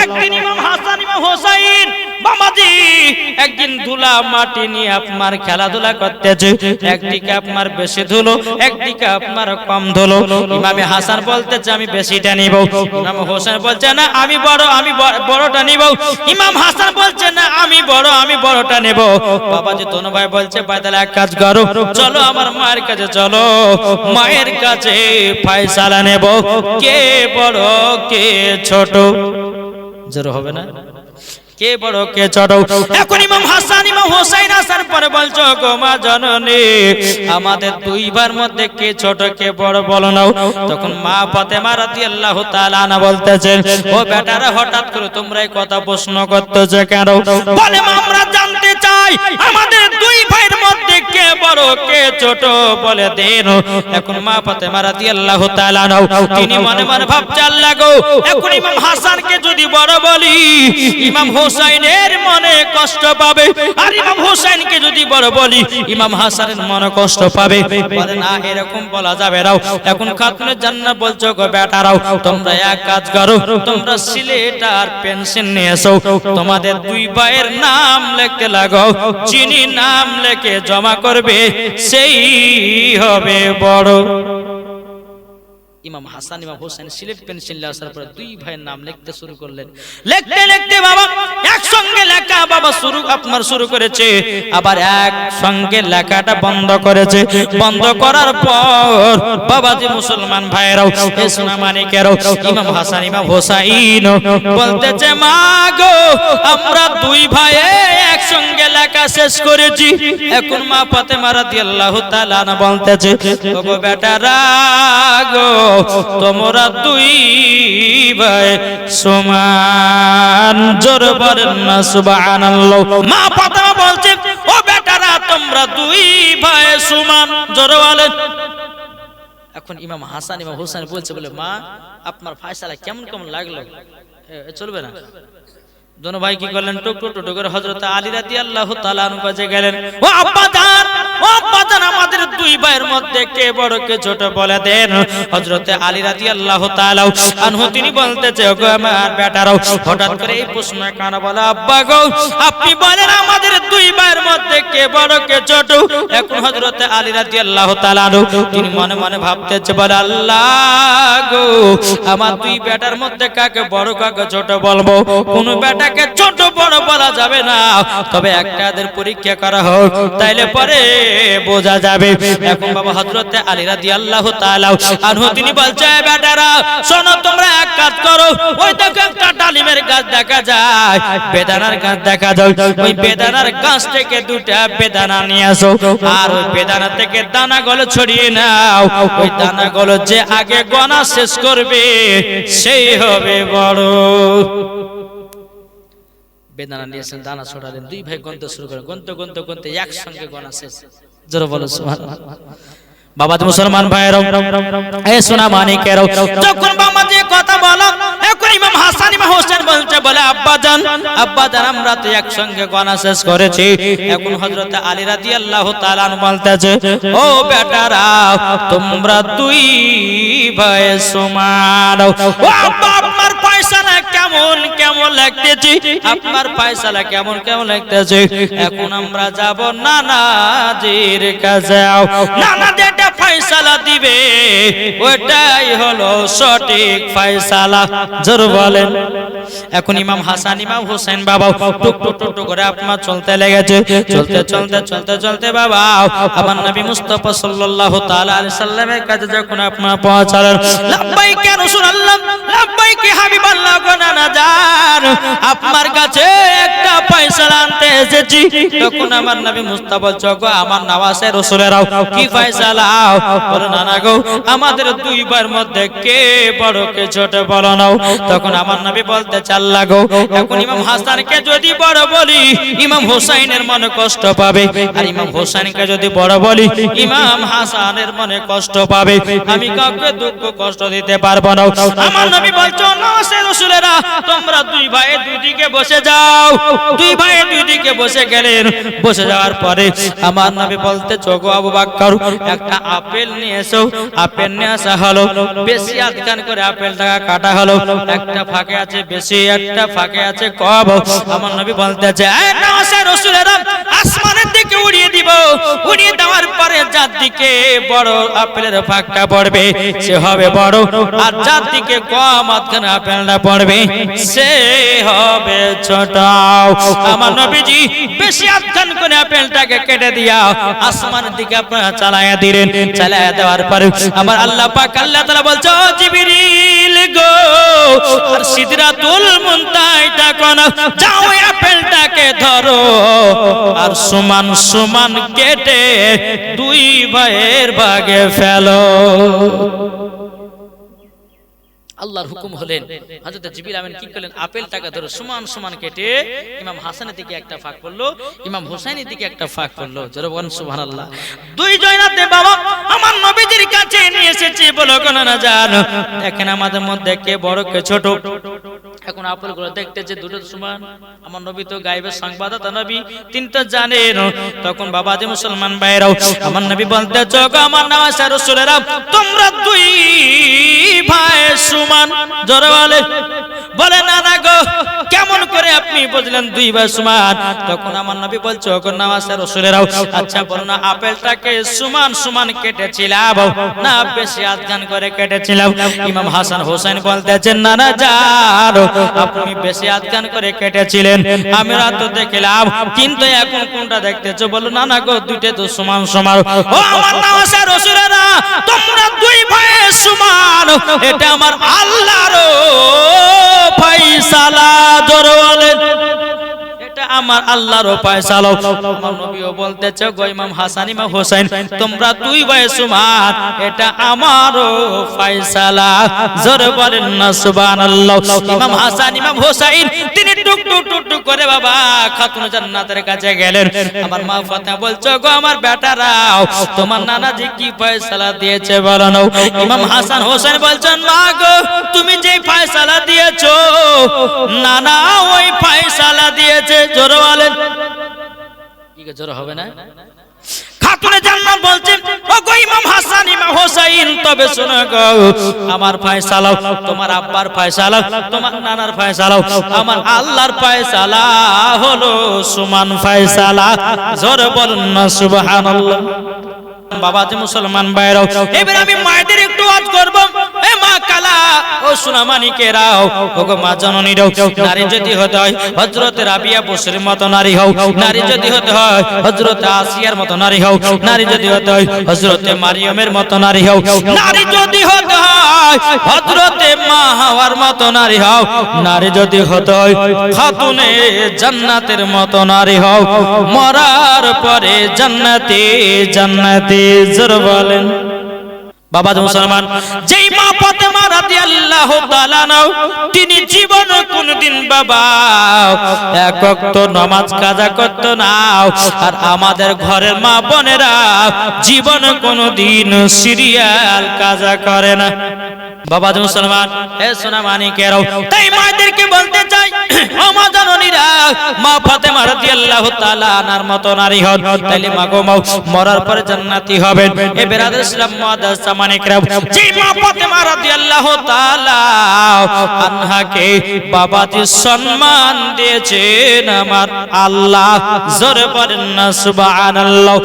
একদিন ইমাম হাসান ইমাম হোসেন বাবাজি একদিন ধুলা মাটি নিয়ে আপনার খেলাধুলা করতেছে, একদিকে আপনার বেশি ধুলো, একদিকে আপনার কম ধুলো। ইমামে হাসান বলতেছে আমি বেশিটা নিব, ইমাম হোসেন বলছে না আমি বড়টা নিব। ইমাম হাসান বলছে না আমি বড়টা নেব। বাবাজি দোনো ভাই বলছে ভাই তাহলে এক কাজ করো, চলো আমার মায়ের কাছে চলো, মায়ের কাছে ফয়সালা নেব কে বড় কে ছোট। জোর হবে না, কে বড় কে ছোট। এখন ইমাম হাসান ইমাম হোসেন আসার পরে বলছো গো মা জননী আমাদের দুই ভাইয়ের মধ্যে কে ছোট কে বড় বলো নাও। তখন মা ফাতেমা রাদিয়াল্লাহু তাআলা আনহা বলতেছেন ও বেটারা হঠাৎ করে তোমরা এই কথা প্রশ্ন করতেছো কেন? বলে আমরা জানতে চাই আমাদের দুই ভাইয়ের মধ্যে কে বড় কে ছোট বলে দেন। এখন মা ফাতেমা রাদিয়াল্লাহু তাআলা আনহা তিনি মনে মনে ভাবছেন আল্লাহ গো এখন ইমাম হাসানকে যদি বড় বলি ইমাম হোসেনের মনে কষ্ট পাবে, আর ইমাম হোসেনকে যদি বড় বলি ইমাম হাসানের মনে কষ্ট পাবে। বলে না এরকম বলা যাবে না। এখন খাতুনে জান্নাত বলছো গো বেটারাও তোমরা এক কাজ করো, তোমরা সিলেট আর পেন্সিল নিয়ে এসো, তোমাদের দুই ভাইয়ের নাম লিখতে লাগাও, যিনি নাম লিখে জমা করবে সেই হবে বড়। ইমাম হাসান ইমাম হোসেন সিলেট পেন্সিল আসার পরে দুই ভাইয়ের নাম লিখতে শুরু করলেন। লিখতে লিখতে বাবা একসঙ্গে লেখা বাবা শুরু করেছে, আবার একসঙ্গে লেখাটা বন্ধ করেছে। বন্ধ করার পর বাবাজি মুসলমান ভাইরাও এ সোনা মানিকেরাও ইমাম হাসান ইমাম হোসেন বলতেছে মা গো আমরা দুই ভাই একসঙ্গে লেখা শেষ করেছি। এখন মা ফাতেমা রাদিয়াল্লাহু তাআলা আনহা বলতেছে ওগো বেটারা গো তোমরা দুই ভাই সমান, জোর বলেন না সুবহানাল্লাহ। মা ফাতেমা বলছে ও বেটারা তোমরা দুই ভাই সমান, জোর বলেন। এখন ইমাম হাসান ইমাম হোসেন বলছে বলে মা আপনার ফয়সালা কেমন কেমন লাগলো? চলবে না। দোনো ভাই কি করলেন টুকটুক করে হযরত আলী রাদিয়াল্লাহু তাআলা আনহু কাছে গেলেন। ও আব্বা জান আমাদের দুই ভাইয়ের মধ্যে কে বড় কে ছোট বলে দেন। হযরত আলী রাদিয়াল্লাহু তাআলা আনহু তিনি বলতেছে ওগো আমার বেটারাও হঠাৎ করে এই প্রশ্ন কেন বলে আব্বা গো আপনি বলেন আমাদের দুই ভাইয়ের মধ্যে কে বড় কে ছোট। এখন হযরত আলী রাদিয়াল্লাহু তাআলা আনহু তিনি মনে মনে ভাবতেছে বলে আল্লাহ গো আমার দুই বেটার মধ্যে কাকে বড় কাকে ছোট বলবো, কোন বেটা ছোট বড় বলা যাবে না, তবে একটাদের পরীক্ষা করা হোক তাইলে পরে বোঝা যাবে। এখন বাবা হযরত আলী রাদিয়াল্লাহু তাআলা আনহু তিনি বলছে বেটারা শোনো তোমরা এক কাজ করো, ওই দেখো একটা ডালিমের গাছ দেখা যায়, বেদানার গাছ দেখা যায়, ওই বেদানার গাছ থেকে দুটা বেদানা নিয়ে আসো, আর ওই বেদানা থেকে দানাগুলো ছড়িয়ে নাও। ওই দানাগুলো যে আগে গোনা শেষ করবে সেই হবে বড়। বেদানা নিয়েছেন দানা ছড়ালেন, দুই ভাই গন্তে শুরু করেন, গন্তে একসঙ্গে গোনা শেষ। জোরে বলো সুবহানাল্লাহ। বাবাজি মুসলমান ভাইরাও এ সোনা মানিকেরাও যখন বাবাজি কথা বলো এখন ইমাম হাসান ইমাম হোসেন বলছে বলে আব্বা জান আমরা তো একসঙ্গে গোনা শেষ করেছি। এখন হযরত আলী রাদিয়াল্লাহু তাআলা আনহু বলতেছে ও বেটারা তোমরা দুই ভাই সমান। ও আব্বা আপনার ফয়সালা কেমন কেমন লাগতেছে, আপনার ফয়সালা কেমন কেমন লাগতেছে। এখন আমরা যাব নানাজির কাছে, নানা যেটা ফয়সালা দিবে ওটাই হলো সঠিক ফয়সালা। জোর বলেন। এখন ইমাম হাসান ইমাম হোসেন বাবা টুক করে আপনার চলতে লেগেছে। চলতে বাবা আমার নবী মুস্তাফা সাল্লাল্লাহু তাআলা আলাইহি সাল্লামের কাছে যখন আপনার পৌঁছালেন, লাব্বাইক ইয়া রাসূলুল্লাহ, লাব্বাইক ইয়া হাবিবাল্লাহ, গোনা যান আপনার কাছে একটা ফয়সালা আনতে এসেছি। তখন আমার নবী মুস্তাফা বলছে গো আমার নওয়াসে রাসূলেরাও কি ফয়সালা? বলে নানা গো আমাদের দুই ভাইয়ের মধ্যে কে বড় কে ছোট বলো নাও। তখন আমার নবী বলতে আল্লাহ গো এখন ইমাম হাসানকে যদি বড় বলি ইমাম হোসেনের মনে কষ্ট পাবে, আর ইমাম হোসেনকে যদি বড় বলি ইমাম হাসানের মনে কষ্ট পাবে, আমি কাউকে দুঃখ কষ্ট দিতে পারবো না। আমার নবী বলছো নওয়াসে রাসূলেরা তোমরা দুই ভাই দুই দিকে বসে যাও। দুই ভাই দুই দিকে বসে গেলেন। বসে যাওয়ার পরে আমার নবী বলতে চোগো আবু বকর একটা আপেল নিয়ে এসো। আপেল নিয়ে আসা হলো, বেশি আধখান করে আপেলটা কাটা হলো। একটা ফাঁকে আছে বেশি, একটা ফাঁকে আছে কম। আমার নবী বলতেছে এই নামাজের রাসূলেরা আসমানের দিকে উড়িয়ে দিব। উড়িয়ে দেওয়ার পরে যার দিকে বড় আপেলের ফাঁকটা পড়বে সে হবে বড়, আর যার দিকে কম আধখান আপেলটা পড়বে সে হবে ছোট। আমার নবীজি বেশি আধখান করে আপেলটাকে কেটে দিয়া আসমানের দিকে আপনারা চালায়া দিলেন। চালায়া দেওয়ার পরে আমার আল্লাহ পাক আল্লাহ তাআলা বলছে ও জিবরিল গো, আর সিদরাতুল মুনতাহাটা কোন যাও এই আপেলটাকে ধরো আর সমান সমান কেটে দুই ভাইয়ের ভাগে ফেলো। আল্লাহর হুকুম হলেন। হযরত জিবরিল আমিন কি করলেন, আপেলটাকে ধরে সমান সমান কেটে ইমাম হাসানের দিকে একটা ফাঁক করলো, ইমাম হোসেনের দিকে একটা ফাঁক করলো। জোরে বলেন সুবহানাল্লাহ। দুই জয়নাতে বাবা আমার নবীজির কাছে নিয়ে এসেছে, বলো কোন না জান দেখেন আমাদের মধ্যে কে বড় কে ছোট। এখন আপেলগুলো দেখতেছে দুটো সমান। আমার নবী তো গায়েবের সংবাদদাতা নবী, তিনি তো জানেন। তখন বাবাজি মুসলমান ভাইরাও আমার নবী বলতে চোখ আমার নামাজের রাসূলেরা তোমরা দুই ভাই সমান। জোরে বলে না না গো কেমন করে আপনি বুঝলেন দুই ভাই সমান? তখন আমার নবী বলছে ওগো নামাজের রাসূলেরাও আচ্ছা বলো না আপেলটাকে সমান সমান কেটেছিলাম না বেশি আধখান করে কেটেছিলাম? ইমাম হাসান হোসেন বলতেছেন না না জান আপনি বেশি আধখান করে কেটেছিলেন, আমরা তো দেখলাম, কিন্তু এখন কোনটা দেখতেছো? বলো না না গো দুইটা তো সমান সমান। ও আমার নামাজের রাসূলেরা তোমরা দুই ভাই সমান, এটা আমার আল্লাহর ফয়সালা। জোরে বলেন এটা আমার আল্লাহর ফয়সালা। আমার নবীও বলতেছে গো ইমাম হাসান ইমাম হোসেন তোমরা দুই ভাই সমান, এটা আমারও ফয়সালা। জোরে বলেন না সুবহানাল্লাহ। ইমাম হাসান ইমাম হোসেন তিনি টুক টুক টুক টুক করে বাবা খাতুন জান্নাতের কাছে গেলেন। আমার মা ফাতেমা বলছো গো আমার বেটারাও তোমার নানাজি কি ফয়সালা দিয়েছে বলো না? ইমাম হাসান হোসেন বলছেন মা গো তুমি যে ফয়সালা দিয়েছো নানা ওই ফয়সালা দিয়েছে। জোরে বলেন কি গো জোরে হবে না? খাতুনে জান্নাত বলছেন ও গো ইমাম হাসান ইমাম হোসেন তবে শোনো গো আমার ফয়সালা তোমার আব্বার ফয়সালা তোমার নানার ফয়সালা আমার আল্লাহর ফয়সালা হলো সমান ফয়সালা। জোরে বলুন না সুবহানাল্লাহ। বাবাজি মুসলমান ভাইরাও এবার আমি মায়েদের একটু ওয়াজ করব। এ মা কালা ও সোনামানিকেরাও ও গো মা জননীরাও নারী যদি হতে হয় হযরত রাবিয়া বসরির মতো নারী হও, নারী যদি হতে হয় হযরত আসিয়ার মতো নারী হও, নারী যদি হতে হয় হযরত মারিয়ামের মতো নারী হও, নারী যদি হতে হয় হযরত মা হাওয়ার মতো নারী হও, নারী যদি হতে হয় খাতুনে জান্নাতের মতো নারী হও, মরার পরে জান্নাতে জান্নাতে। জোরে বলেন বাবা মুসলমান যেই মা ফাতেমা রাদিয়াল্লাহু তাআলা নাও তিনি জীবন কোনদিন বাবা এক ওয়াক্ত নামাজ কাজা করত না, আর আমাদের ঘরের মা বোনেরা জীবন কোনদিন সিরিয়াল কাজা করে না। বাবা মুসলমান হে সোনা মানিকেরাও তাই মাদেরকে বলতে চাই ও মা জননীরা মা ফাতেমা রাদিয়াল্লাহু তাআলা আনার মতো নারী হন, তাইলে মা গো মরার পরে জান্নাতি হবেন। এ বেরাদার ইসলাম মুআদ্দাস মানিকরাও যে মা ফাতেমা রাদিয়াল্লাহু তাআলা আনহাকে বাবাজি সম্মান দিয়েছেন আমার আল্লাহ। জোরে বলেন না সুবহানাল্লাহ।